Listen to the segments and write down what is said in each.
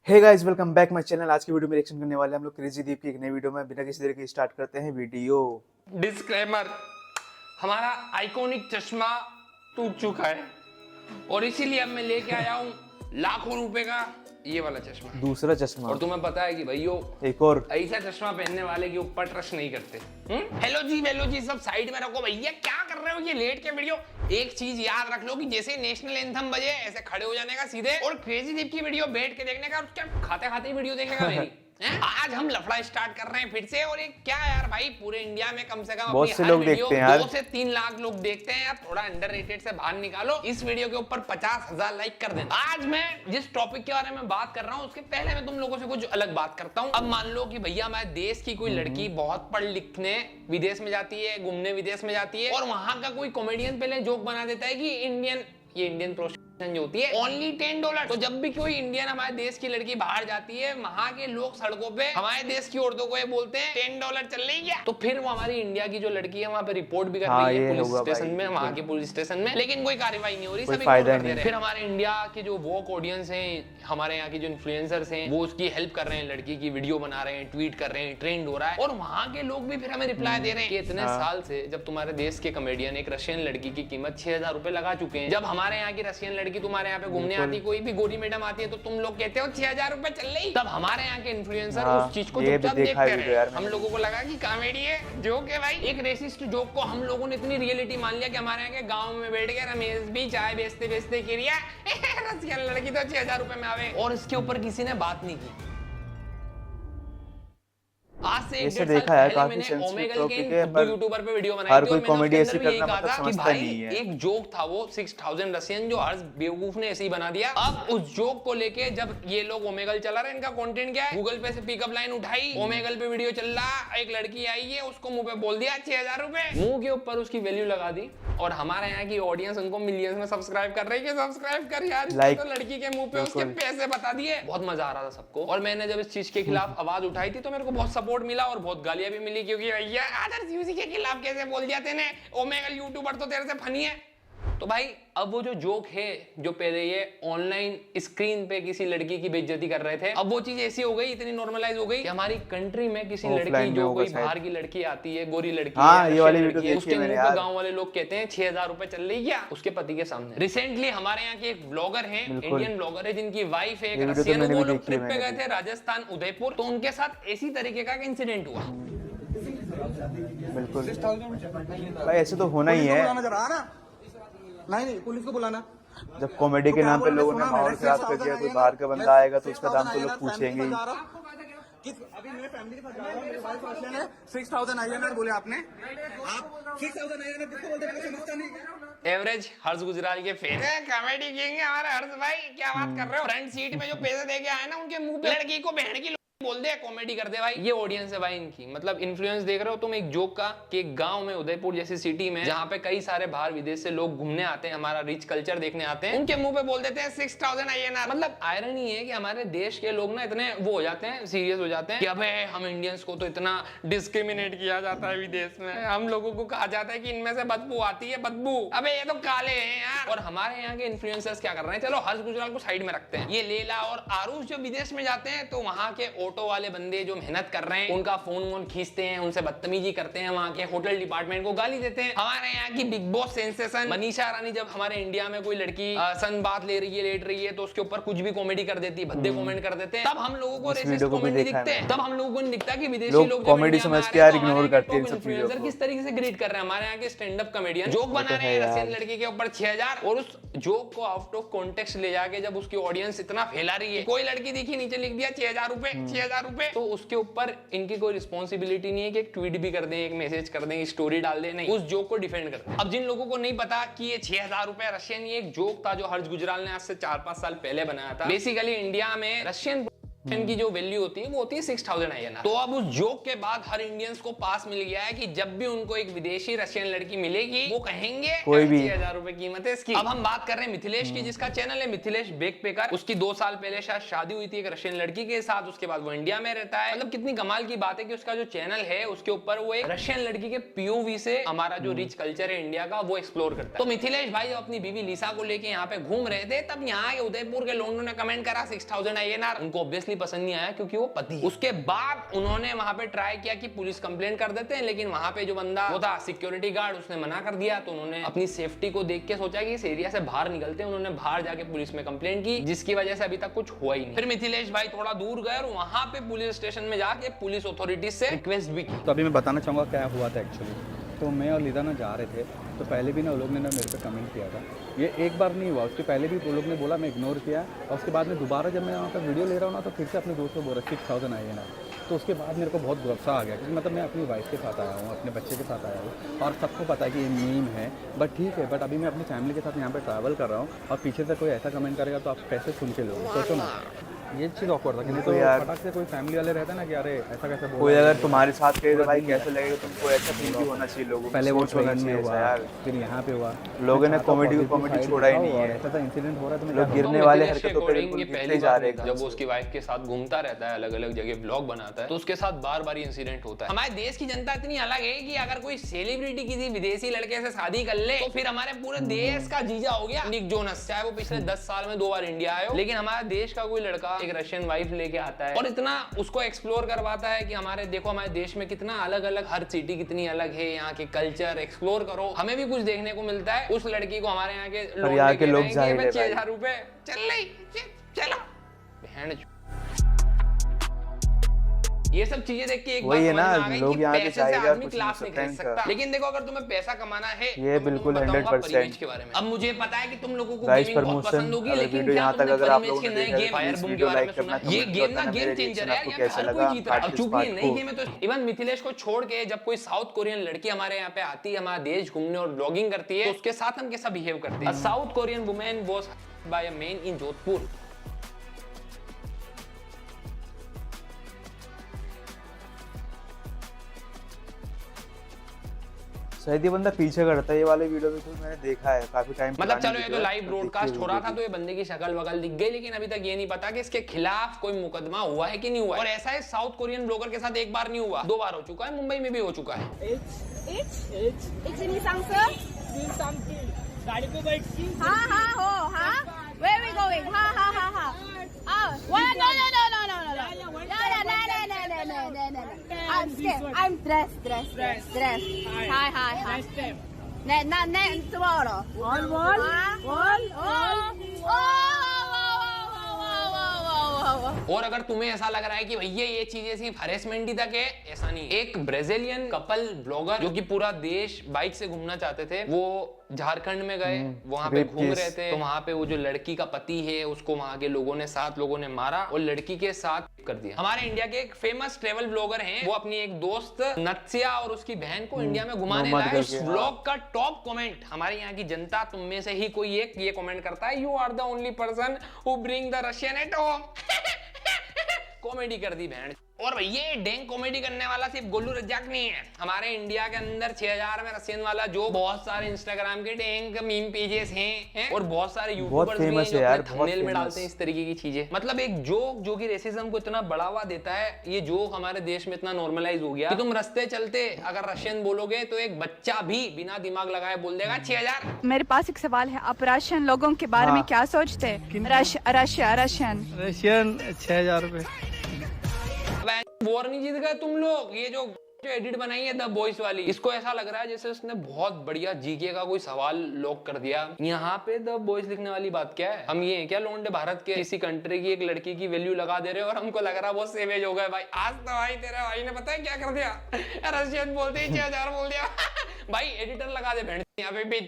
Hey guys, welcome back my channel. आज की video में रिएक्शन करने वाले हैं हम लोग क्रेजी दीप की एक नई वीडियो में। बिना किसी देर के स्टार्ट करते हैं वीडियो। डिस्क्लेमर, हमारा आइकॉनिक चश्मा टूट चुका है और इसीलिए अब मैं लेके आया हूँ लाखों रुपए का ये वाला चश्मा। दूसरा चश्मा। और तुम्हें पता है कि भाइयों एक और ऐसा चश्मा पहनने वाले के ऊपर ट्रस्ट नहीं करते। हेलो जी सब साइड में रखो भैया, क्या कर रहे हो ये लेट के वीडियो। एक चीज याद रख लो कि जैसे नेशनल एंथम बजे ऐसे खड़े हो जाने का सीधे, और क्रेजी दीप की वीडियो बैठ के देखने का, और क्या खाते खाते ही वीडियो देखेगा मेरी। आज हम लफड़ा स्टार्ट कर रहे हैं फिर से। और ये क्या यार भाई, पूरे इंडिया में कम से कम बहुत अपनी से हर लोग वीडियो देखते हैं यार। 2 से 3 लाख लोग देखते हैं यार। थोड़ा अंडररेटेड से बाहर निकालो। इस वीडियो के ऊपर 50,000 लाइक कर देना। आज मैं जिस टॉपिक के बारे में बात कर रहा हूँ उसके पहले मैं तुम लोगों से कुछ अलग बात करता हूँ। अब मान लो कि भैया हमारे देश की कोई लड़की बहुत पढ़ लिखने विदेश में जाती है, घूमने विदेश में जाती है, और वहां का कोई कॉमेडियन पहले जोक बना देता है कि इंडियन प्रोस्टिट्यूशन जो होती है ओनली $10। तो जब भी कोई इंडियन हमारे देश की लड़की बाहर जाती है, वहां के लोग सड़कों पे हमारे देश की औरतों को ये बोलते हैं $10 चल रही है। तो फिर वो हमारी इंडिया की जो लड़की है वहां पे रिपोर्ट भी कर रही है पुलिस स्टेशन में, वहां के पुलिस स्टेशन में, लेकिन कोई कार्रवाई नहीं हो रही, सभी इग्नोर कर दे रहे हैं। फिर हमारे इंडिया के जो वोक ऑडियंस हैं, हमारे यहाँ की जो इन्फ्लुएंसर्स हैं, वो उसकी हेल्प कर रहे हैं, लड़की की वीडियो बना रहे हैं, ट्वीट कर रहे हैं, ट्रेंड हो रहा है, और वहां के लोग भी फिर हमें रिप्लाई दे रहे हैं कि इतने साल से जब तुम्हारे देश के कॉमेडियन एक रशियन लड़की की कीमत 6,000 रुपए लगा चुके हैं, जब हमारे यहाँ की रशियन लड़की तुम्हारे यहाँ पे घूमने आती, कोई भी गोरी मैडम आती है, तो तुम लोग कहते हो 6,000 रुपए चल रही। तब हमारे यहाँ के इन्फ्लुएंसर उस चीज को चुपचाप देखते रहे। हम लोगों को लगा कि कॉमेडी है, जोक है भाई। एक रेसिस्ट जोक को हम लोगों ने इतनी रियलिटी मान लिया कि हमारे यहाँ के गाँव में बैठ के रमेश भी चाय बेचते बेचते गिरिया रशियन लड़की तो 6,000 रुपए में आवे, और इसके ऊपर किसी ने बात नहीं की। आज से ऐसे देखा है काफी ओमेगल टॉपिक के है, पर यूट्यूबर पे वीडियो बनाई हर थी, कोई और मैंने कॉमेडी उसके ऐसी अंदर भी यही करना कहा मतलब था कि समझता भाई नहीं है। एक जोक था वो 6,000 रशियन जो हर बेवकूफ ने ऐसे ही बना दिया। अब उस जोक को लेके जब ये लोग ओमेगल चला रहे, इनका कंटेंट क्या है, गूगल पे से पिकअप लाइन उठाई, ओमेगल पे वीडियो चल रहा, एक लड़की आई है, उसको मुंह पे बोल दिया 6,000 रुपए, मुंह के ऊपर उसकी वैल्यू लगा दी, और हमारे यहाँ की ऑडियंस उनको मिलियंस में सब्सक्राइब कर रही है, सब्सक्राइब कर यार, तो लड़की के मुंह पे उसके पैसे बता दिए। बहुत मजा आ रहा था सबको, और मैंने जब इस चीज के खिलाफ आवाज उठाई थी तो मेरे को बहुत सपोर्ट मिला और बहुत गालियां भी मिली, क्योंकि भैया आदर्श यूसी के खिलाफ कैसे बोल दिया तेने, ओमेगल यूट्यूबर तो तेरे से फनी है। तो भाई अब वो जो जोक है, जो पहले ये ऑनलाइन स्क्रीन पे किसी लड़की की बेइज्जती कर रहे थे, अब वो चीज ऐसी हो गई, इतनी नॉर्मलाइज हो गई कि हमारी कंट्री में किसी लड़की, जो कोई बाहर की लड़की आती है, गोरी लड़की है, ये वाली वीडियो देखी उसके है मैंने मुंह पे यार। गांव वाले लोग कहते हैं 6,000 रुपए चल रही है उसके पति के सामने। रिसेंटली हमारे यहाँ के एक ब्लॉगर हैं, इंडियन ब्लॉगर है, जिनकी वाइफ है एक रशियन, वो लोग ट्रिप पे गए थे राजस्थान उदयपुर, तो उनके साथ इसी तरीके का इंसिडेंट हुआ। बिल्कुल भाई, ऐसे तो होना ही है। नहीं पुलिस को बुलाना। जब कॉमेडी के नाम पे लोगों ने माहौल खराब कर दिया, कोई बाहर का बंदा आएगा तो उसका दाम तो लोग पूछेंगे ही। अभी मेरे फैमिली के साथ जा रहा हूं, मेरी वाइफ रशियन है, 6,000 INR बोले आपने, आप 6,000 INR किसको बोलते हैं, समझता नहीं। एवरेज हर्ष गुजराल के फैन है, कॉमेडी किंग है हमारा हर्ष भाई, क्या बात कर रहे हो। फ्रंट सीट में जो पैसे दे के आए ना, उनके मुंह पे लड़की को बहन की बोल दे, कॉमेडी कर दे भाई। ये ऑडियंस है भाई इनकी, मतलब इन्फ्लुएंस देख रहे हो तुम एक जोक का, कि एक गांव में, उदयपुर जैसी सिटी में, जहां पे कई सारे बाहर विदेश से लोग घूमने आते हैं, हमारा रिच कल्चर देखने आते हैं, उनके मुंह पे बोल देते हैं 6,000 INR। मतलब आयरनी है कि हमारे देश के लोग ना इतने वो हो जाते हैं, सीरियस हो जाते हैं कि अबे हम इंडियंस को तो इतना डिस्क्रिमिनेट किया जाता है विदेश में, हम लोगों को कहा जाता है कि इनमें से बदबू आती है, बदबू, अबे ये तो काले हैं यार। और हमारे यहाँ के इन्फ्लुएंसर्स क्या कर रहे हैं, चलो हर्ष गुजराल को साइड में रखते हैं, ये लेला और आरुष जो विदेश में जाते हैं, तो वहां के ऑटो वाले बंदे जो मेहनत कर रहे हैं, उनका फोन खींचते हैं, उनसे बदतमीजी करते हैं, वहां के होटल डिपार्टमेंट को गाली देते हैं। हमारे यहाँ की big boss sensation Manisha Rani जब हमारे इंडिया में कोई लड़की सनबाथ ले रही है, लेट रही है, तो उसके ऊपर कुछ भी कॉमेडी कर देती है, भद्दे कमेंट कर देते हैं, तब हम लोगों को रेसिस्ट कॉमेडी दिखते हैं, तब हम लोगों को नहीं दिखता कि विदेशी लोग कॉमेडी समझ के यार इग्नोर करते हैं सब चीजों को। किस तरीके से ग्रीट कर रहे हैं। हमारे यहाँ के स्टैंड अप कॉमेडियन जोक बना रहे हैं रशियन लड़की के ऊपर 6,000, और उस जोक को आउट ऑफ कॉन्टेक्स्ट ले जाके जब उसकी ऑडियंस इतना फैला रही है, कोई लड़की दिखी नीचे लिख दिया 6,000 रुपए, 6,000 रुपए, तो उसके ऊपर इनकी कोई रिस्पॉन्सिबिलिटी नहीं है कि एक ट्वीट भी कर दें, एक मैसेज कर दें, स्टोरी डाल दें, नहीं, उस जोक को डिफेंड कर दें। अब जिन लोगों को नहीं पता कि ये 6,000 रुपए रशियन, ये एक जोक था जो हर्ष गुजराल ने आज से 4-5 साल पहले बनाया था। बेसिकली इंडिया में रशियन की जो वैल्यू होती है वो होती है 6000 INR। तो अब उस जोक के बाद हर इंडियंस को पास मिल गया है कि जब भी उनको एक विदेशी रशियन लड़की मिलेगी वो कहेंगे कोई भी 6000 रुपए कीमत है इसकी। अब हम बात कर रहे हैं मिथिलेश की, जिसका चैनल है मिथिलेश बैकपैकर। उसकी 2 साल पहले शायद शादी हुई थी एक रशियन लड़की के साथ, उसके बाद वो इंडिया में रहता है। मतलब कितनी कमाल की बात है कि उसका जो चैनल है उसके ऊपर वो एक रशियन लड़की के POV से हमारा जो रिच कल्चर है इंडिया का वो एक्सप्लोर करता है। तो मिथिलेश भाई जब अपनी बीवी लिसा को लेके यहाँ पे घूम रहे थे तब यहाँ के उदयपुर के लोगों ने कमेंट करा 6000 INR। उनको ऑब्वियसली पसंद नहीं आया क्योंकि वो पति। उसके बाद उन्होंने वहां पे ट्राई किया कि पुलिस कंप्लेंट कर देते हैं, लेकिन वहां पे जो बंदा वो था सिक्योरिटी गार्ड उसने मना कर दिया। तो उन्होंने अपनी सेफ्टी को देख के सोचा कि इस एरिया से बाहर निकलते हैं। उन्होंने बाहर जाके पुलिस में कंप्लेंट की, जिसकी वजह से अभी तक कुछ हुआ ही नहीं। फिर मिथिलेश भाई थोड़ा दूर गए और वहां पे पुलिस स्टेशन में जाके पुलिस अथॉरिटीज से रिक्वेस्ट भी की। तो अभी मैं बताना चाहूँगा क्या हुआ था एक्चुअली। तो मैं और लीदा ना जा रहे थे, तो पहले भी ना वो लोग ने ना मेरे पे कमेंट किया था। ये एक बार नहीं हुआ, उसके पहले भी वो लोग ने बोला, मैं इग्नोर किया। और उसके बाद में दोबारा जब मैं वहाँ पर वीडियो ले रहा हूँ ना, तो फिर से अपने दोस्त को बोल रहा 6000 INR। तो उसके बाद मेरे को बहुत गुस्सा आ गया, क्योंकि मतलब मैं अपनी वाइफ के साथ आया हूँ, अपने बच्चे के साथ आया हूँ और सबको पता है कि ये मीम है। बट ठीक है, बट अभी मैं अपनी फैमिली के साथ यहाँ पे ट्रैवल कर रहा हूँ और पीछे से कोई ऐसा कमेंट करेगा तो आप कैसे सुन के लोगे? सोचो ना, ये चीज़ ऑकवर्ड था कि नहीं तो यार फटाक से कोई फैमिली वाले रहते ना कि अरे ऐसा कैसे बोल कोई अगर तुम्हारे साथ करे तो भाई कैसे लगेगा तुमको? ऐसा फील भी होना चाहिए लोगों को। पहले वो सोच होना ट्रेन में चाहिए हुआ, यार। फिर यहाँ पे हुआ, लोगों ने कॉमेडी को कॉमेडी छोड़ा ही नहीं और है। ऐसा था इंसिडेंट हो रहा है तो मैं लोग क्या गिरने करूं? वाले मिथिलेश के हरकतों पे according बिल्कुल ये गिरते पहली जा बार रहे नहीं, हैं। जब वो उसकी वाइफ के साथ घूमता रहता है, अलग अलग जगह ब्लॉग बनाता है, तो उसके साथ बार बार इंसिडेंट होता है। हमारे देश की जनता इतनी अलग है कि अगर कोई सेलिब्रिटी किसी विदेशी लड़के से शादी कर ले तो फिर हमारे पूरे देश का जीजा हो गया निक जोनस। चाहे वो पिछले 10 साल में 2 बार इंडिया आए हो, लेकिन हमारे देश का कोई लड़का एक रशियन वाइफ लेके आता है और इतना उसको एक्सप्लोर करवाता है कि हमारे देखो हमारे देश में कितना अलग अलग, हर सिटी कितनी अलग है, यहाँ के कल्चर एक्सप्लोर करो। हमें भी कुछ देखने को मिलता है। उस लड़की को हमारे यहाँ के लोग 6000 रुपए चल रही चलो बहन। ये सब चीजें देख के एक बात समझ में आ गई कि पैसे से आदमी क्लास नहीं खरीद सकता। लेकिन देखो अगर तुम्हें पैसा कमाना है ये बिल्कुल 100% के बारे में। अब मुझे पता है कि तुम लोगों को गाइस गेमिंग बहुत पसंद होगी, लेकिन क्या यहाँ तक तुमने अगर आप परिमेश लोगों के ने नए देखा है गेम तो फायर प्लीज बूम के वीडियो बारे में लाइक सुना? करना, ये कमेंट गेम ना करना, गेम मेरे चेंजर रिएक्शन है, आपको यहाँ कैसा हर लगा, कोई जीत रहा है। अब चूंकि ये नई को। गेम है तो इवन मिथिलेश को छोड़ के जब कोई साउथ कोरियन लड़की हमारे यहाँ पे आती है, हमारा देश घूमने और ब्लॉगिंग करती है, तो उसके साथ हम कैसा बिहेव करते हैं? South Korean women was by a man in Jodhpur. शायद ये बंदा पीछे करता है। ये वाले वीडियो में तो मैंने देखा है काफी टाइम। मतलब चलो ये तो लाइव ब्रॉडकास्ट हो रहा था तो ये बंदे की शक्ल वगल दिख गई, लेकिन अभी तक ये नहीं पता कि इसके खिलाफ कोई मुकदमा हुआ है कि नहीं हुआ है। और ऐसा है साउथ कोरियन ब्लॉगर के साथ एक बार नहीं हुआ, 2 बार हो चुका है, मुंबई में भी हो चुका है। गाड़ी पे बैठ की हाँ हो हाँ where we going हाँ no I'm scared I'm dressed hi ne tomorrow और अगर तुम्हें ऐसा लग रहा है कि भैया ये चीजें सिर्फ हरेसमेंट ही तक है, ऐसा नहीं। एक ब्राजीलियन कपल ब्लॉगर जो कि पूरा देश बाइक से घूमना चाहते थे, वो झारखंड में गए, वहां पे घूम रहे थे, तो वहां पे वो जो लड़की का पति है उसको वहां के लोगों ने 7 लोगों ने मारा और लड़की के साथ कर दिया। हमारे इंडिया के एक फेमस ट्रेवल ब्लॉगर हैं, वो अपनी एक दोस्त नत्सिया और उसकी बहन को इंडिया में घुमाने लाए। उस व्लॉग का टॉप कमेंट हमारे यहाँ की जनता, तुम में से ही कोई एक ये कमेंट करता है, you are the only person who bring the Russian at home. Comedy कर दी बहन। और भैया डेंग कॉमेडी करने वाला सिर्फ गोलू रज्जाक नहीं है। हमारे इंडिया के अंदर 6000 में रशियन वाला जो बहुत सारे इंस्टाग्राम के डेंग मीम पेजेस हैं और बहुत सारे यूट्यूबर्स भी हैं जो अपने थंबनेल में डालते हैं इस तरीके की चीजें। मतलब एक जोक जो कि रेसिज्म को इतना बढ़ावा देता है, ये जोक हमारे देश में इतना नॉर्मलाइज हो गया कि तुम रस्ते चलते अगर रशियन बोलोगे तो एक बच्चा भी बिना दिमाग लगाए बोल देगा 6000। मेरे पास एक सवाल है, आप रशियन लोगों के बारे में क्या सोचते हैं? रशियन 6000 रुपए। वॉर नहीं जीत गए तुम लोग। ये जो एडिट बनाई है द बॉयज वाली, इसको ऐसा लग रहा है जैसे उसने बहुत बढ़िया जीके का कोई सवाल लॉक कर दिया। यहाँ पे द बॉयज लिखने वाली बात क्या है? हम ये है क्या लोंडे भारत के किसी कंट्री की एक लड़की की वैल्यू लगा दे रहे हो और हमको लग रहा है बहुत सेवेज हो गए भाई। आज तो भाई तेरे भाई ने पता है क्या कर दिया, रशियन बोलते ही 6000 बोल दिया। भाई एडिटर लगा दे भेड़ यहाँ पे भी।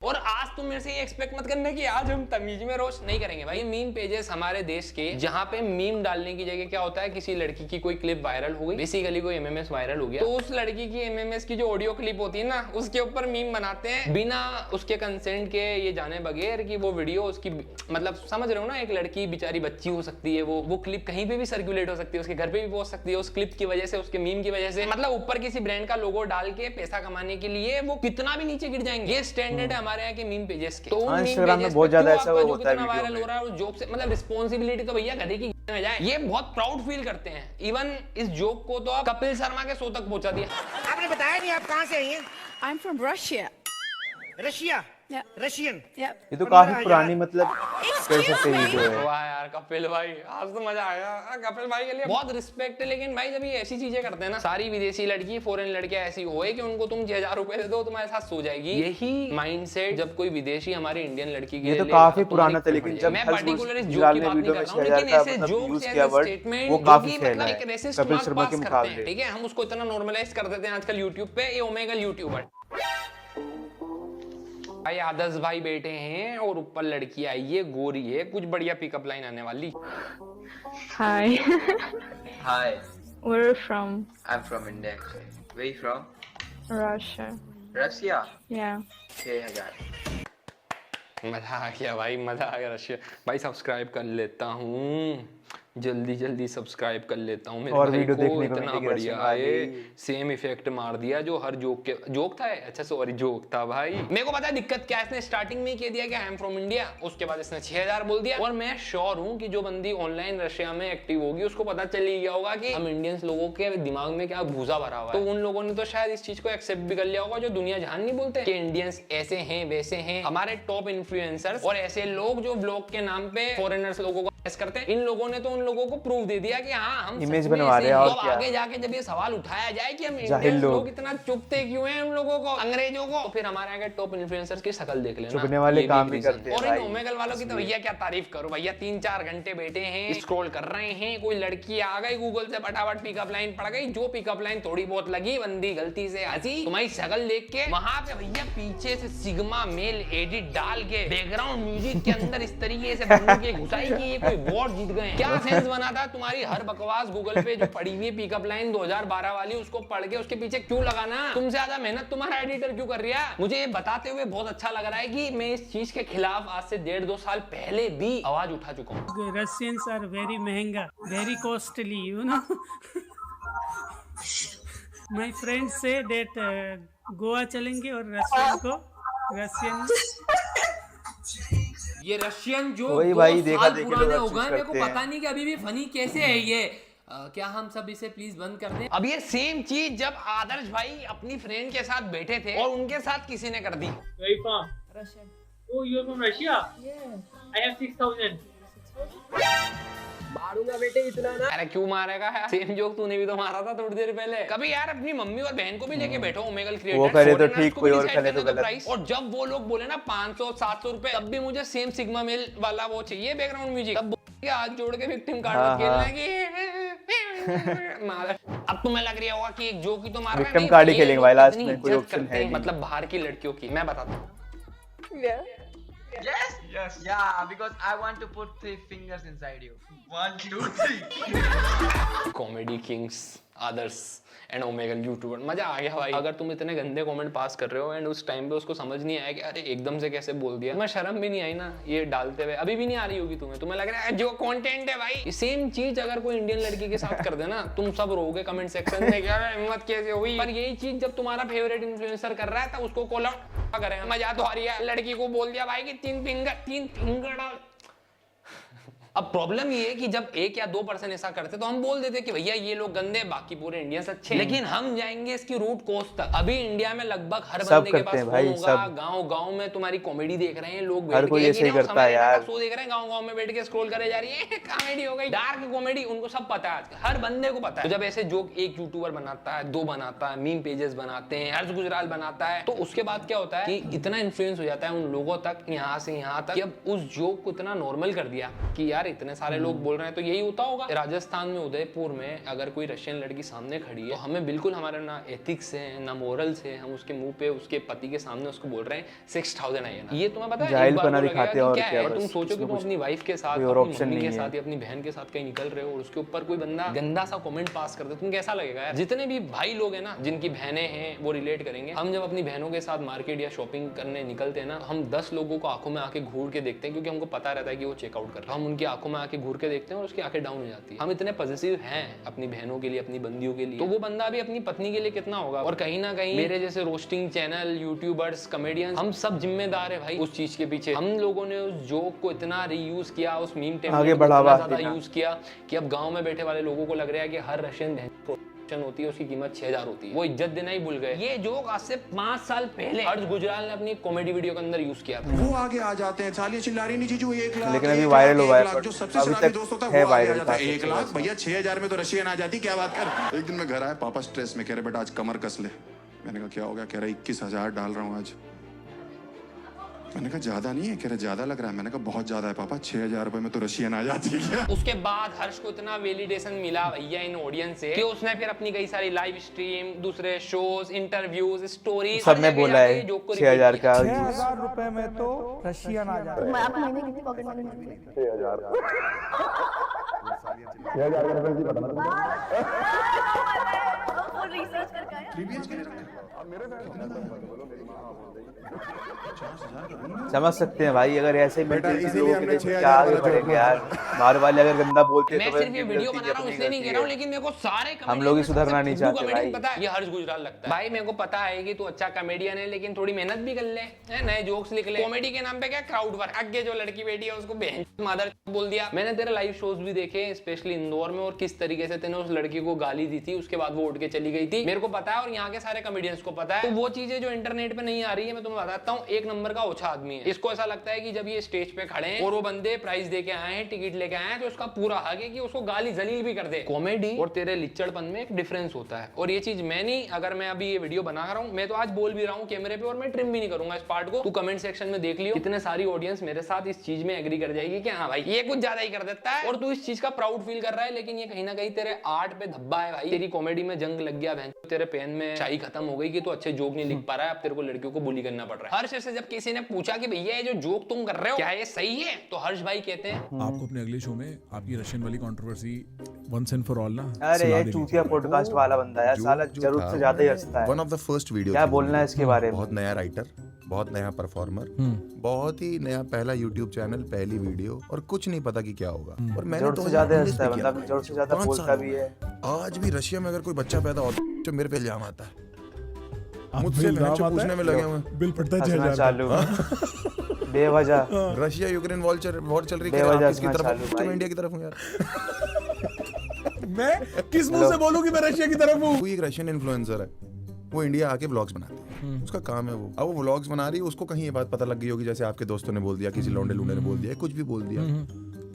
और आज तुम मेरे से ये एक्सपेक्ट मत करना कि आज हम तमीज में रोस्ट नहीं करेंगे भाई। ये मीम पेजेस हमारे देश के, जहां पे मीम डालने की जगह क्या होता है, किसी लड़की की कोई क्लिप वायरल हो गई, बेसिकली कोई एमएमएस वायरल हो गया, तो उस लड़की की एमएमएस की जो ऑडियो क्लिप होती है ना, उसके ऊपर मीम बनाते हैं बिना उसके कंसेंट के, ये जाने बगैर कि वो वीडियो उसकी, मतलब समझ रहे हो ना, एक लड़की बेचारी बच्ची हो सकती है, वो क्लिप कहीं पे भी सर्कुलेट हो सकती है, उसके घर पे भी पहुंच सकती है उस क्लिप की वजह से, उसके मीम की वजह से। मतलब ऊपर किसी ब्रांड का लोगो डाल के पैसा कमाने के लिए वो कितना भी नीचे गिर जाएंगे। ये स्टैंडर्ड है हमारे यहाँ के मीम पेजेस के। तो इंस्टाग्राम में बहुत ज्यादा ऐसा होता है, वायरल हो रहा है उस जोक से, मतलब रिस्पांसिबिलिटी तो भैया गधे की में जाए। ये बहुत प्राउड फील करते हैं। इवन इस जोक को तो कपिल शर्मा के शो तक पहुंचा दिया। आपने बताया नहीं आप कहाँ से आई हैं? I'm from Russia. Russia? Yeah. Russian? Yeah. ये तो काफी पुरानी मतलब कह सकते हैं वीडियो है। वाह यार कपिल भाई, आज तो मजा आया। कपिल भाई के लिए बहुत रिस्पेक्ट है, लेकिन भाई जब ये ऐसी चीजें करते हैं ना, सारी विदेशी लड़की, फॉरेन लड़कियां ऐसी होए कि उनको तुम 6,000 रुपए दे दो तुम्हारे साथ सो जाएगी। यही माइंडसेट जब कोई विदेशी हमारी इंडियन लड़की ये तो काफी पुराना था, लेकिन जब मैं पर्टिकुलर इस जोक जोक की बात नहीं कर रहा हूं, लेकिन ऐसे जोक्स ऐसे स्टेटमेंट वो जो काफी कि फैला मतलब है एक रेसिस्ट कपिल मार्क शर्मा पास के करते हैं, मुकाबले। ठीक है, हम उसको इतना नॉर्मलाइज कर देते हैं आजकल यूट्यूब पे। ये ओमेगल यूट्यूबर भाई, आदर्श भाई बैठे हैं और ऊपर लड़की आई है, गोरी है, कुछ बढ़िया पिकअप लाइन आने वाली। Hi, Hi, where are you from? I'm from India actually. Where you from? Russia. Russia? Yeah. 6,000. मजा आ गया भाई, मजा आ गया। रशिया भाई सब्सक्राइब कर लेता हूँ, जल्दी सब्सक्राइब कर लेता हूँ। मेरे और भाई वीडियो को देखने को इतना मिलेगी बढ़िया रशिया है, वाली। सेम इफेक्ट मार दिया जो हर जोक था। अच्छा सॉरी, जोक था भाई। मेरे को पता है दिक्कत क्या है, इसने स्टार्टिंग में ही कह दिया कि आई एम फ्रॉम इंडिया, उसके बाद इसने 6,000 बोल दिया। और मैं श्योर हूँ कि जो बंदी ऑनलाइन रशिया में एक्टिव होगी उसको पता चल ही गया होगा कि हम इंडियंस लोगों के दिमाग में क्या भूसा भरा हुआ है। तो उन लोगों ने तो शायद इस चीज को एक्सेप्ट भी कर लिया होगा, जो दुनिया जहान नहीं बोलते कि इंडियंस ऐसे हैं वैसे हैं। हमारे टॉप इन्फ्लुएंसर्स और ऐसे लोग जो ब्लॉग के नाम पे फॉरेनर्स लोगों को करते हैं, इन लोगों ने तो उन लोगों को प्रूव दे दिया कि हाँ हम इमेज बनवा रहे हैं। और क्या आगे जाके जब ये सवाल उठाया जाए कि हम इंडियन लोग इतना चुपते क्यों हैं उन लोगों को, अंग्रेजों को, तो फिर हमारे आगे टॉप इन्फ्लुएंसर्स की शक्ल देख लेना, चुपने वाले काम भी करते हैं। और इन ओमेगल वालों की तो भैया क्या तारीफ करो भैया, 3-4 घंटे बैठे हैं, स्क्रॉल कर रहे हैं, कोई लड़की आ गई गूगल से फटाफट पिकअप लाइन पड़ गई, जो पिकअप लाइन थोड़ी बहुत लगी, बंदी गलती से हंसी, तुम्हारी शक्ल देख के वहां पे भैया पीछे से सिग्मा मेल एडिट डाल के बैकग्राउंड म्यूजिक के अंदर इस तरीके से बंदूक के घुसाई कि ये कोई वॉर जीत गए। क्या सेंस बना था तुम्हारी हर बकवास गूगल पे जो पड़ी हुई पिकअप लाइन 2012 वाली, उसको पढ़ के उसके पीछे क्यों लगाना? तुमसे ज्यादा मेहनत तुम्हारा एडिटर क्यों कर रहा है? मुझे ये बताते हुए बहुत अच्छा लग रहा है कि मैं इस चीज के खिलाफ आज से 1.5-2 साल पहले भी आवाज उठा चुका हूँ। रशियंस आर वेरी महंगा, very costly, you know. My friends say that Goa चलेंगे और रशियन ये रशियन जो वही भाई, 2 देखा साल देखी पुराने लोग हो गए, मेरे को करते हैं। पता नहीं कि अभी भी फनी कैसे है ये। क्या हम सब इसे प्लीज बंद कर दें? अब ये सेम चीज जब आदर्श भाई अपनी फ्रेंड के साथ बैठे थे और उनके साथ किसी ने कर दी। Russia. Oh, you're from Russia? Yeah. I have 6,000. मारूंगा बेटे इतना ना। अरे क्यों मारेगा यार, सेम जोक तूने भी तो मारा था थोड़ी देर पहले। कभी यार अपनी मम्मी और बहन को भी लेके बैठो, ओमेगल क्रिएटर, वो करे तो ठीक, कोई और करे तो गलत। और जब वो लोग बोले ना 500-700 रुपए, तब भी मुझे सेम सिग्मा मेल वाला वो चाहिए बैकग्राउंड म्यूजिक, तब हाथ जोड़ के विक्टिम कार्ड खेलना है कि अब तुम्हें लग रहा होगा कि एक जोक ही तो मार रहा है, विक्टिम कार्ड ही खेलेंगे भाई, लास्ट में कोई ऑप्शन है नहीं। मतलब बाहर की लड़कियों की मैं बताता हूँ। Yes? Yes. Yeah, because I want to put 3 fingers inside you. 1, 2, 3. Comedy Kings Adarsh and Omegle YouTuber, मजा आ गया भाई। अगर तुम इतने गंदे कमेंट पास कर रहे हो एंड उस टाइम पे उसको समझ नहीं आया कि अरे एकदम से कैसे बोल दिया, तुम्हें शर्म भी नहीं आई ना ये डालते हुए? अभी भी नहीं आ रही होगी तुम्हें लग रहा है जो कंटेंट है भाई। सेम चीज अगर कोई इंडियन लड़की के साथ कर देना, तुम सब रोगे कमेंट सेक्शन में, क्या हिम्मत कैसे हुई? पर यही चीज जब तुम्हारा फेवरेट इन्फ्लुएंसर कर रहा है तब उसको कॉल आउट करें, मजा तो आ रही है। लड़की को बोल दिया भाई कि 3 फिंगर डाल। अब प्रॉब्लम ये है कि जब 1 या 2% ऐसा करते तो हम बोल देते कि भैया ये लोग गंदे, बाकी पूरे इंडियंस अच्छे। लेकिन हम जाएंगे इसकी रूट कोज तक। अभी इंडिया में लगभग हर बंदे के पास फोन होगा, गांव में तुम्हारी कॉमेडी देख रहे हैं लोग, हर कोई ऐसे ही करता है यार। शो देख रहे हैं गांव में बैठ के स्क्रॉल करे जा रही है, कॉमेडी हो गई, डार्क कॉमेडी, उनको सब पता है, हर बंदे को पता है। तो जब ऐसे जोक एक यूट्यूबर बनाता है, 2 बनाता है, मीम पेजेस बनाते हैं, हर्ष गुजराल बनाता है, तो उसके बाद क्या होता है कि इतना इन्फ्लुएंस हो जाता है उन लोगों तक, यहाँ से यहाँ तक, कि अब उस जोक को इतना नॉर्मल कर दिया कि यार इतने सारे लोग बोल रहे हैं तो यही होता होगा। राजस्थान में उदयपुर में अगर कोई रशियन लड़की सामने खड़ी है तो हमें बिल्कुल हमारा ना एथिक्स है ना मोरल्स है, हम उसके मुंह पे उसके पति के सामने उसको बोल रहे हैं 6000 INR। ये तुम्हें पता है जाहिलपना दिखाते हैं और क्या है, बस तुम सोचो कि तुम अपनी वाइफ के साथ, अपनी मम्मी के साथ या अपनी बहन के साथ कहीं निकल रहे हो और उसके ऊपर कोई बंदा गंदा सा कमेंट पास कर दे, तुम कैसा लगेगा यार। जितने भी भाई लोग हैं ना जिनकी बहनें हैं वो रिलेट करेंगे। हम जब अपनी बहनों के साथ मार्केट या शॉपिंग करने निकलते हैं ना, हम 10 लोगों को आंखों में आके घूर के देखते हैं क्योंकि हमको पता रहता है कि वो चेकआउट कर रहे हैं। हम उनकी आंखों में आके घूर के देखते हैं और उसकी आंखें डाउन हो जाती है। हम इतने पॉजिटिव हैं अपनी बहनों के लिए, अपनी बंदियों के लिए, तो वो बंदा भी अपनी पत्नी के लिए कितना होगा। और कहीं ना कहीं मेरे जैसे रोस्टिंग चैनल, यूट्यूबर्स, कॉमेडियंस, हम सब जिम्मेदार है भाई उस चीज के पीछे। हम लोगों ने उस जोक को इतना रीयूज किया, उस मीम टेम्पलेट को इतना ज्यादा यूज किया कि अब गांव में बैठे वाले लोगों को लग रहा है कि हर रशियन बहन होती है उसकी कीमत 6000 होती है। वो इज्जत देना ही भूल गए। ये जोक आज से 5 साल पहले हर्ष गुजराल ने अपनी कॉमेडी वीडियो के अंदर यूज किया था। वो आगे आ जाते हैं, सालियां चिल्ला रही नीचे जो 1 लाख, लेकिन अभी वायरल हुआ है, जो सबसे शराबी दोस्त होता है वो आगे आ जाता है 1 लाख। भैया 6000 में तो रशियन आ जाती, क्या बात कर। एक दिन मैं घर आया, पापा स्ट्रेस में कह रहे बेटा आज कमर कस ले। मैंने कहा क्या हो गया? कह रहा 21000 डाल रहा हूँ आज। मैंने कहा ज्यादा नहीं है? कह रहे ज्यादा लग रहा है। मैंने कहा बहुत ज्यादा है पापा, 6000 रुपए में तो रशियन आ जाती है। उसके बाद हर्ष को इतना वैलिडेशन मिला भैया इन ऑडियंस से कि उसने फिर अपनी कई सारी लाइव स्ट्रीम, दूसरे शोज, इंटरव्यूज, स्टोरीज सब में बोला है 6000 का। 6000 रुपए में तो रशियन आ जाता है। आप महीने कितनी पॉकेट मनी मिलती है? 6000 6000 रुपए की पता फुल रिसर्च करके आया। 3 BHK ले रखा है। समझ सकते हैं भाई, अगर ऐसे बेटा इसीलिए हमने 6000 क्या आगे बढ़ेंगे यार। बाहर वाले अगर गंदा बोलते मैं सिर्फ ये वीडियो बना रहा हूँ इसलिए नहीं कह रहा हूँ, लेकिन मेरे को सारे हम लोग ही सुधरना नहीं चाहते भाई। पता है ये हर्ष गुजराल लगता है भाई। मेरे को पता है कि तू अच्छा कॉमेडियन है, लेकिन थोड़ी मेहनत भी कर ले, नए जोक्स लिख ले। कॉमेडी के नाम पे क्या क्राउड वर्क, आगे जो लड़की बैठी है उसको बहन मदर बोल दिया। मैंने तेरे लाइव शोज भी देखे, स्पेशली इंदौर में, और किस तरीके से तूने उस लड़की को गाली दी थी, उसके बाद वो उठ के चली गई थी। मेरे को पता है और यहाँ के सारे कॉमेडियंस को पता है। तो वो चीजें जो इंटरनेट पे नहीं आ रही है, मैं तुम्हें बताता हूँ, एक नंबर का ओछा आदमी है। इसको ऐसा लगता है कि जब ये स्टेज पे खड़े हैं और वो बंदे प्राइज देके आए हैं, टिकट लेके आए हैं, तो उसका पूरा हक है कि उसको गाली जलील भी कर दे। कॉमेडी और तेरे लिच्चड़पन में एक डिफरेंस होता है, और ये चीज मैं नहीं, अगर मैं अभी ये वीडियो बना रहा हूँ, मैं तो आज बोल भी रहा हूँ कैमरे पे, और मैं ट्रिम भी नहीं करूंगा इस पार्ट को। तू कमेंट सेक्शन में देख लियो, कितने सारी ऑडियंस मेरे साथ इस चीज में एग्री कर जाएगी कि हाँ भाई ये कुछ ज्यादा ही कर देता है, और तू इस चीज का प्राउड फील कर रहा है। लेकिन ये कहीं ना कहीं तेरे आर्ट पे धब्बा है भाई। तेरी कॉमेडी में जंग लग गया, तेरे पेन में शाही खत्म हो गई कि तू अच्छे जोक नहीं लिख पा रहा है, अब तेरे को लड़कियों को बुली करना पड़ रहा है। हर्ष से जब किसी ने पूछा कि भैया ये जो जोक तुम कर रहे हो क्या ये सही है, तो हर्ष भाई कहते हैं आपको अपने अगले शो में आपकी रशियन वाली controversy once and for all ना। अरे ये चूतिया पॉडकास्ट वाला बंदा है साला, जरूरत से ज्यादा ही हंसता है। One of the first video, क्या बोलना है इसके बारे में? बहुत नया राइटर, बहुत नया परफॉर्मर, बहुत ही नया पहला यूट्यूब चैनल, पहली वीडियो, और कुछ नहीं पता कि क्या होगा। और मैंने जरूरत से ज्यादा हंसता है, मतलब जरूरत से ज्यादा बोलता भी है। आज भी रशिया में अगर कोई बच्चा पैदा होता है तो मेरे पे इल्जाम आता है, मुझसे पूछने में लगे हुए बिल पड़ता है 6000 चालू बेवजह। रशिया यूक्रेन वॉर चल रही है, किसकी तरफ? मैं इंडिया की तरफ हूँ यार। मैं किस मुंह से बोलूं कि मैं रशिया की तरफ हूँ? कोई एक रशियन इन्फ्लुएंसर है, वो इंडिया आके व्लॉग्स बनाती है, उसका काम है वो। अब वो व्लॉग्स बना रही है, उसको कहीं ये बात पता लग गई होगी, जैसे आपके दोस्तों ने बोल दिया, किसी लौंडे लूंडे ने बोल दिया, कुछ भी बोल दिया,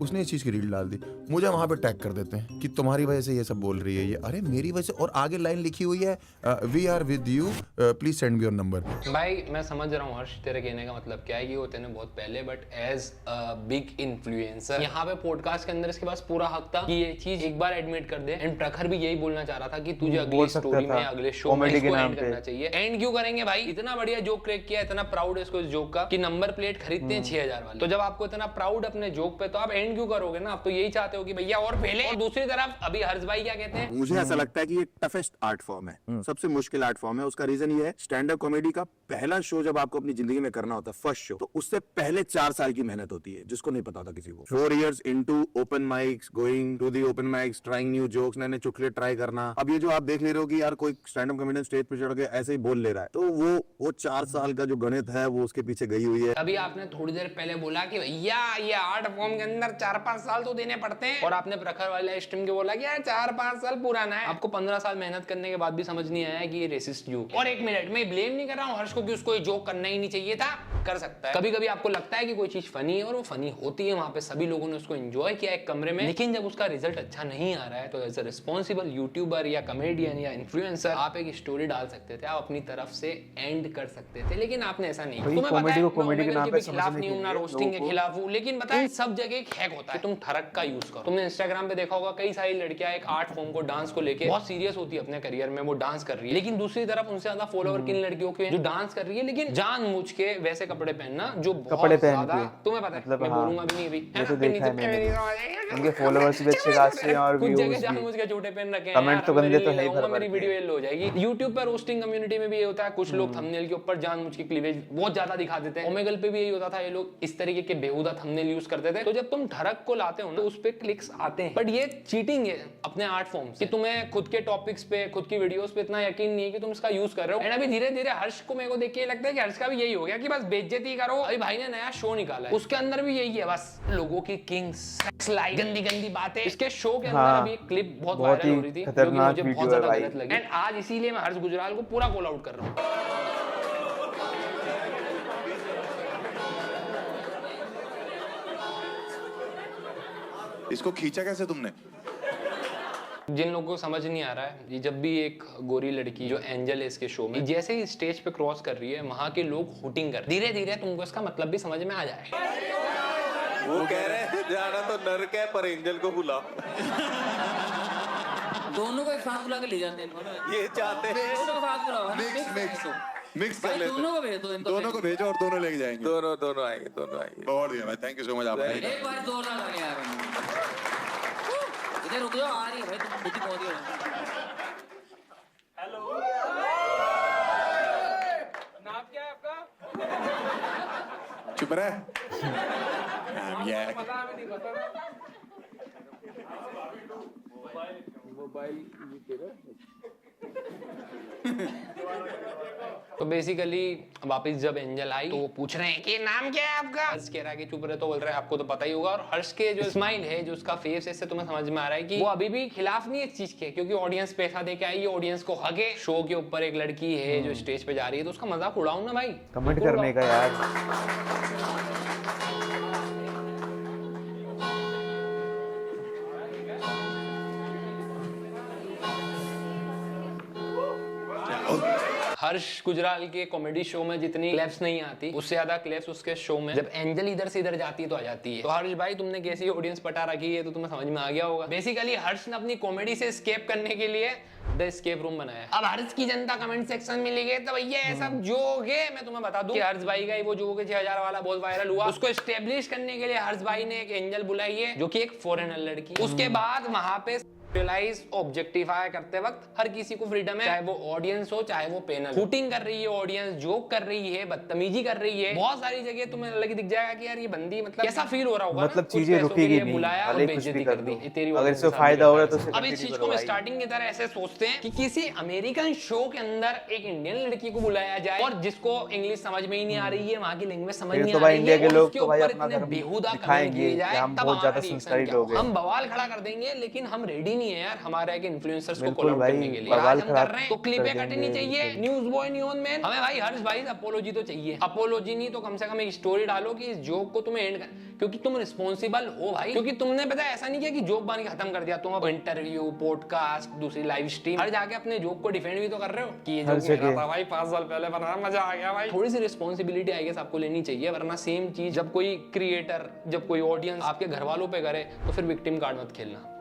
उसने इस चीज की रील डाल दी, मुझे वहां पे टैग कर देते हैं कि तुम्हारी वजह से ये सब बोल रही है ये। अरे मेरी वजह से, और आगे लाइन लिखी हुई है we are with you, please send me your number. भाई मैं समझ रहा हूँ हर्ष, तेरे कहने का मतलब क्या है कि वो तेने बहुत पहले, but as a big influencer यहाँ पे पॉडकास्ट के अंदर इसके पास पूरा हक था कि ये चीज एक बार एडमिट कर दे। एंड प्रखर भी यही बोलना चाह रहा था कि तुझे अगली स्टोरी में, अगले शो में इसको एंड करना चाहिए। एंड क्यों करेंगे भाई? इतना बढ़िया जोक क्रैक किया, इतना प्राउड है इसको इस जोक का कि नंबर प्लेट खरीदते हैं 6000 वाले। तो जब आपको इतना प्राउड अपने जोक पे, तो आप एंड क्यों करोगे ना? तो यही चाहते हो कि भैया और पहले। और दूसरी तरफ अभी हर्ष भाई क्या कहते हैं? मुझे ऐसा लगता है कि ये टफेस्ट आर्ट फॉर्म है, सबसे मुश्किल आर्ट फॉर्म है। उसका रीजन ये है, स्टैंड अप कॉमेडी का पहला शो जब आपको अपनी जिंदगी में करना होता है, फर्स्ट शो, तो उससे पहले 4 साल की मेहनत होती है, जिसको नहीं पता होता किसी को। 4 years into open mics, going to the open mics, trying new jokes, नए चुटकुले ट्राई करना। अब ये जो आप देख ले रहे हो कि यार कोई स्टैंड अप कॉमेडियन स्टेज पे चढ़ के ऐसे ही बोल ले रहा है, तो वो 4 साल का जो गणित है वो उसके पीछे गई हुई है। अभी आपने थोड़ी देर पहले बोला कि भैया ये आर्ट फॉर्म के अंदर 4-5 साल तो देने पड़ते हैं, और आपने प्रखर वाले स्ट्रीम के बोला कि यार 4-5 साल पुराना है। आपको 15 साल मेहनत करने के बाद भी समझ नहीं आया कि ये रेसिस्ट जोक। और एक मिनट, मैं ब्लेम नहीं कर रहा हूँ हर्ष को कि उसको ये जोक करना ही नहीं चाहिए था, कर सकता है। कभी कभी आपको लगता है कि कोई चीज फनी है और वो फनी होती है, वहां पे सभी लोगों ने उसको एंजॉय किया एक कमरे में, लेकिन जब उसका रिजल्ट अच्छा नहीं आ रहा है, तो एज अ रिस्पॉन्सिबल यूट्यूबर या कॉमेडियन या इन्फ्लुएंसर आप एक स्टोरी डाल सकते थे, आप अपनी तरफ से एंड कर सकते थे, लेकिन आपने ऐसा नहीं किया। तुम्हें पता है मैं ओमेगल के खिलाफ नहीं हूं, ना रोस्टिंग के खिलाफ हूं, लेकिन बताएं सब जगह हैक होता है कि तुम ठरक का यूज करो। तुमने इंस्टाग्राम पे देखा होगा कई सारी लड़कियां एक आर्ट फॉर्म को, डांस को लेके बहुत सीरियस होती है अपने करियर में, वो डांस कर रही है, लेकिन दूसरी तरफ उनसे ज्यादा फॉलोवर किन लड़कियों के जो डांस कर रही है लेकिन जानबूझ के वैसे कपड़े पहनना जो बहुत ज्यादा, तुम्हें पता है, मैं बोलूंगा भी नहीं अभी, ये तो देखा है मैंने, उनके फॉलोवर्स भी अच्छे खासे हैं और कुछ व्यूज जगह भी। जानबूझ के झूठे पहन रखे हैं, कमेंट तो गंदे तो है ही भर भर मेरी वीडियो येलो हो जाएगी। YouTube पर रोस्टिंग कम्युनिटी में भी ये होता है, कुछ लोग थंबनेल के ऊपर जानबूझ के क्लीवेज बहुत ज्यादा दिखा देते हैं। ओमेगल पे भी यही होता था, ये लोग इस तरीके के बेहुदा थंबनेल यूज करते थे। तो जब तुम ठरक को लाते हो ना तो उस पे क्लिक्स आते हैं, बट ये चीटिंग है अपने आर्ट फॉर्म से, कि तुम्हें खुद के टॉपिक्स पे, खुद की वीडियोस पे इतना यकीन नहीं है कि तुम इसका यूज कर रहे हो। एंड अभी धीरे धीरे हर्ष को मेरे को देख के लगता है कि हर्ष का भी यही हो गया कि बस बेइज्जती करो। अभी भाई ने नया शो निकाला है, उसके अंदर भी यही है, बस लोगों की किंग्स, सेक्स लाइफ, गंदी गंदी बातें। इसके शो के अंदर अभी एक क्लिप बहुत वायरल हो रही थी जो कि मुझे बहुत ज्यादा गलत लगी, एंड आज इसीलिए मैं हर्ष गुजराल को पूरा कॉल आउट कर रहा हूँ। इसको खींचा कैसे तुमने? जिन लोगों को समझ नहीं आ रहा है, ये जब भी एक गोरी लड़की जो एंजल है इसके शो में जैसे ही स्टेज पे क्रॉस कर रही है, वहां के लोग हुटिंग कर, धीरे धीरे तुमको इसका मतलब भी समझ में आ जाए। वो कह रहे हैं जाना तो नर्क है पर एंजल को बुलाओ। दोनों को एक साथ बुला के ले जाते हैं, ये चाहते हैं दोनों को साथ बुलाओ, मिक्स कर लेते हैं। दोनों को भेज दो, दोनों को भेजो और दोनों लेके जाएंगे। दोनों आएंगे। बहुत बढ़िया भाई, थैंक यू सो मच आपका। एक बार जोरदार ताली यार। इधर रुक जाओ, आ रही है भाई, तुम बुद्धि पहुंच गए। हेलो, नाम क्या है आपका? चुप रहे। पता नहीं पता। मोबाइल तो बेसिकली वापस जब एंजल आई तो वो पूछ रहे हैं कि नाम क्या है आपका। हर्ष कह रहा है कि चुप रहे, तो बोल रहे हैं आपको तो पता ही होगा। और हर्ष के जो स्माइल है, जो उसका फेस है, इससे तुम्हें समझ में आ रहा है कि वो अभी भी खिलाफ नहीं है इस चीज के, क्योंकि ऑडियंस पैसा दे के आई है, ऑडियंस को हगे। शो के ऊपर एक लड़की है जो स्टेज पे जा रही है, तो उसका मजाक उड़ाऊं ना भाई, कमेंट करने का यार। हर्ष गुजराल के कॉमेडी शो में जितनी क्लैप्स नहीं आती, उससे ज्यादा क्लैप्स उसके शो में जब एंजल इधर से इधर जाती है तो आ जाती है। तो हर्ष भाई तुमने कैसी ऑडियंस पटा रखी है तो तुम्हें समझ में आ गया होगा। बेसिकली हर्ष ने अपनी कॉमेडी से एस्केप करने के लिए द एस्केप रूम बनाया। अब हर्ष की जनता कमेंट सेक्शन में लिखे तो भैया ये सब जोक है। मैं तुम्हें बता दूं कि हर्ष भाई का वो जोक 6000 वाला बहुत वायरल हुआ। उसको एस्टेब्लिश करने के लिए हर्ष भाई ने एक एंजल बुलाई है जो कि एक फॉरेनर लड़की। उसके बाद वहां पे ऑब्जेक्टिफाई करते वक्त हर किसी को फ्रीडम है, चाहे वो ऑडियंस हो चाहे वो पैनल। शूटिंग कर रही है ऑडियंस, जोक कर रही है, बदतमीजी कर रही है। बहुत सारी जगह तुम्हें अलग दिख जाएगा कि यार ये बंदी मतलब कैसा फील हो रहा होगा, मतलब चीजें रुकेगी नहीं, बुलाया और बेइज्जती कर दी। अगर इससे फायदा हो रहा है तो अब इस चीज को मैं स्टार्टिंग की तरह ऐसे सोचते हैं कि किसी अमेरिकन शो के अंदर एक इंडियन लड़की को बुलाया जाए और जिसको इंग्लिश समझ में ही नहीं आ रही है, वहां की लैंग्वेज समझ नहीं आ रही है, इंडिया के लोग उसके तो भाई ऊपर अपना इतने धर्म बेहुदा दिखाएंगे कि हम बहुत ज्यादा संस्कारी लोग हैं। हम बवाल खड़ा कर देंगे, लेकिन हम रेडी नहीं है यार हमारे इन्फ्लुएंसर्स को बिल्कुल कॉल भाई, करने के लिए। बवाल आज हम कर रहे हैं तो क्लिपें कटनी चाहिए, न्यूज बॉय न्यूज मैन। हमें भाई हर्ष भाई अपोलॉजी तो चाहिए, अपोलॉजी नहीं तो कम से कम एक स्टोरी डालो कि इस जोक को तुम्हें एंड कर, क्योंकि तुम रिस्पॉन्सिबल हो भाई। क्योंकि तुमने पता है ऐसा नहीं किया कि जोक बन के खत्म कर दिया, तुम अब इंटरव्यू, पॉडकास्ट, दूसरी लाइव स्ट्रीम हर जाके अपने जोक को डिफेंड भी तो कर रहे हो कि ये जोक मेरा था भाई 5 साल पहले बना, मजा आ गया भाई। थोड़ी सी रिस्पॉन्सिबिलिटी आई गेस आपको लेनी चाहिए, वरना सेम चीज जब कोई क्रिएटर, जब कोई ऑडियंस आपके घर वालों पे करे तो फिर विक्टिम कार्ड मत खेलना।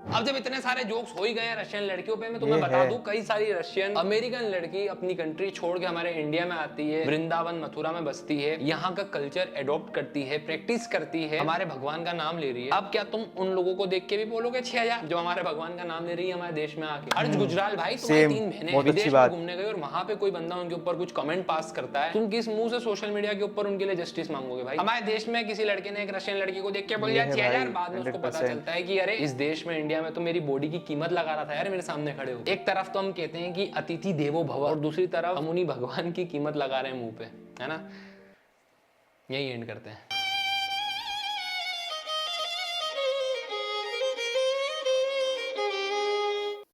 अब जब इतने सारे जोक्स हो ही गए हैं रशियन लड़कियों पे, मैं तुम्हें बता दूं कई सारी रशियन अमेरिकन लड़की अपनी कंट्री छोड़ के हमारे इंडिया में आती है, वृंदावन मथुरा में बसती है, यहाँ का कल्चर एडॉप्ट करती है, प्रैक्टिस करती है, हमारे भगवान का नाम ले रही है। अब क्या तुम उन लोगों को देख के भी बोलोगे 6000 जो हमारे भगवान का नाम ले रही है हमारे देश में आके? हर्ष गुजराल भाई तुम्हारी 3 बहनें विदेश में घूमने गई और वहां पे कोई बंदा उनके ऊपर कुछ कमेंट पास करता है, तुम किस मुंह से सोशल मीडिया के ऊपर उनके लिए जस्टिस मांगोगे भाई? हमारे देश में किसी लड़के ने एक रशियन लड़की को देख के बोल दिया 6000, बाद में उसको पता चलता है कि अरे इस देश में इंडिया में तो मेरी बॉडी कीमत लगा रहा था यार मेरे सामने खड़े हो। एक तरफ तो हम कहते हैं कि अतिथि देवो भव और दूसरी तरफ हम उन्हीं भगवान की कीमत लगा रहे हैं मुंह पे, है ना? यही एंड करते हैं।